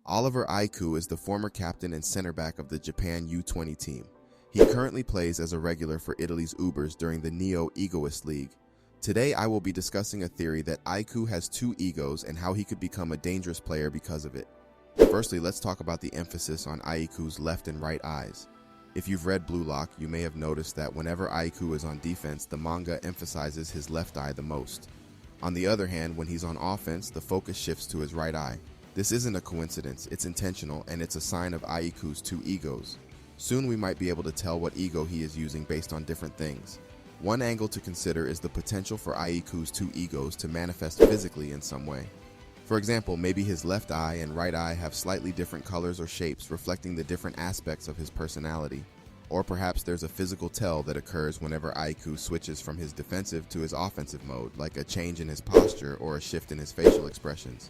Oliver Aiku is the former captain and center back of the Japan U20 team. He currently plays as a regular for Italy's Ubers during the Neo Egoist League. Today I will be discussing a theory that Aiku has two egos and how he could become a dangerous player because of it. Firstly, let's talk about the emphasis on Aiku's left and right eyes. If you've read Blue Lock, you may have noticed that whenever Aiku is on defense, the manga emphasizes his left eye the most. On the other hand, when he's on offense, the focus shifts to his right eye. This isn't a coincidence, it's intentional, and it's a sign of Aiku's two egos. Soon we might be able to tell what ego he is using based on different things. One angle to consider is the potential for Aiku's two egos to manifest physically in some way. For example, maybe his left eye and right eye have slightly different colors or shapes reflecting the different aspects of his personality. Or perhaps there's a physical tell that occurs whenever Aiku switches from his defensive to his offensive mode, like a change in his posture or a shift in his facial expressions.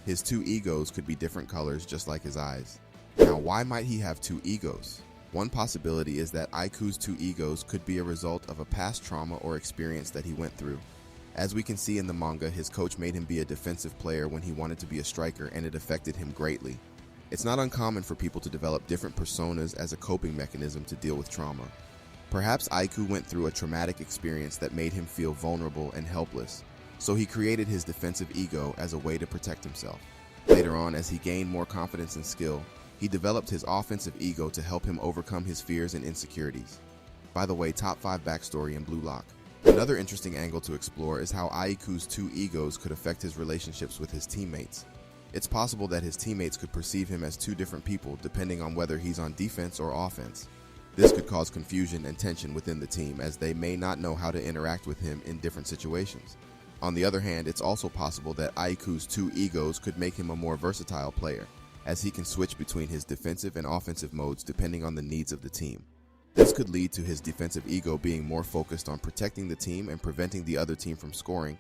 His two egos could be different colors just like his eyes. Now, why might he have two egos? One possibility is that Aiku's two egos could be a result of a past trauma or experience that he went through. As we can see in the manga, his coach made him be a defensive player when he wanted to be a striker, and it affected him greatly. It's not uncommon for people to develop different personas as a coping mechanism to deal with trauma. Perhaps Aiku went through a traumatic experience that made him feel vulnerable and helpless, so he created his defensive ego as a way to protect himself. Later on, as he gained more confidence and skill, he developed his offensive ego to help him overcome his fears and insecurities. By the way, top 5 backstory in Blue Lock. Another interesting angle to explore is how Aiku's two egos could affect his relationships with his teammates. It's possible that his teammates could perceive him as two different people depending on whether he's on defense or offense. This could cause confusion and tension within the team as they may not know how to interact with him in different situations. On the other hand, it's also possible that Aiku's two egos could make him a more versatile player, as he can switch between his defensive and offensive modes depending on the needs of the team. This could lead to his defensive ego being more focused on protecting the team and preventing the other team from scoring,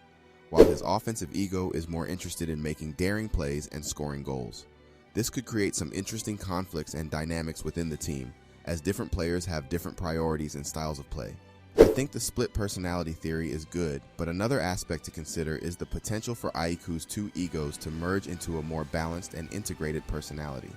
while his offensive ego is more interested in making daring plays and scoring goals. This could create some interesting conflicts and dynamics within the team, as different players have different priorities and styles of play. I think the split personality theory is good, but another aspect to consider is the potential for Aiku's two egos to merge into a more balanced and integrated personality.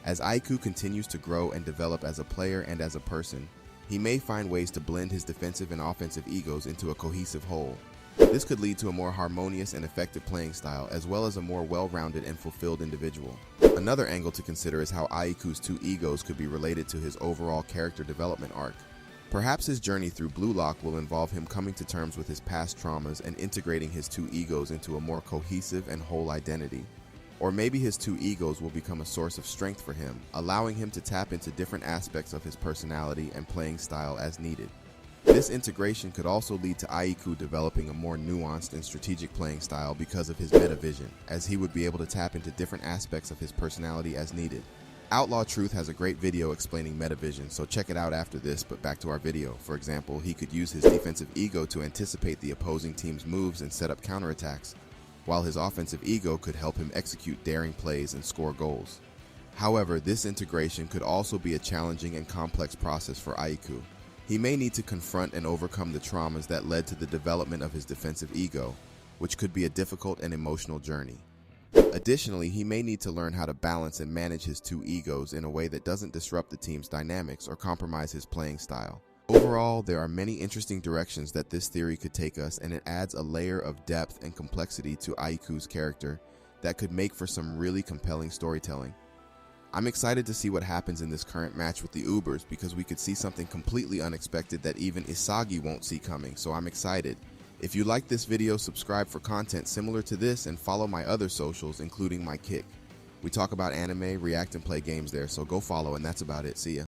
As Aiku continues to grow and develop as a player and as a person, he may find ways to blend his defensive and offensive egos into a cohesive whole. This could lead to a more harmonious and effective playing style, as well as a more well-rounded and fulfilled individual. Another angle to consider is how Aiku's two egos could be related to his overall character development arc. Perhaps his journey through Blue Lock will involve him coming to terms with his past traumas and integrating his two egos into a more cohesive and whole identity. Or maybe his two egos will become a source of strength for him, allowing him to tap into different aspects of his personality and playing style as needed. This integration could also lead to Aiku developing a more nuanced and strategic playing style because of his meta vision, as he would be able to tap into different aspects of his personality as needed. Outlaw Truth has a great video explaining metavision, so check it out after this, but back to our video. For example, he could use his defensive ego to anticipate the opposing team's moves and set up counterattacks, while his offensive ego could help him execute daring plays and score goals. However, this integration could also be a challenging and complex process for Aiku. He may need to confront and overcome the traumas that led to the development of his defensive ego, which could be a difficult and emotional journey. Additionally, he may need to learn how to balance and manage his two egos in a way that doesn't disrupt the team's dynamics or compromise his playing style. Overall, there are many interesting directions that this theory could take us, and it adds a layer of depth and complexity to Aiku's character that could make for some really compelling storytelling. I'm excited to see what happens in this current match with the Ubers, because we could see something completely unexpected that even Isagi won't see coming, so I'm excited. If you like this video, subscribe for content similar to this and follow my other socials, including my Kick. We talk about anime, react, and play games there, so go follow, and that's about it. See ya.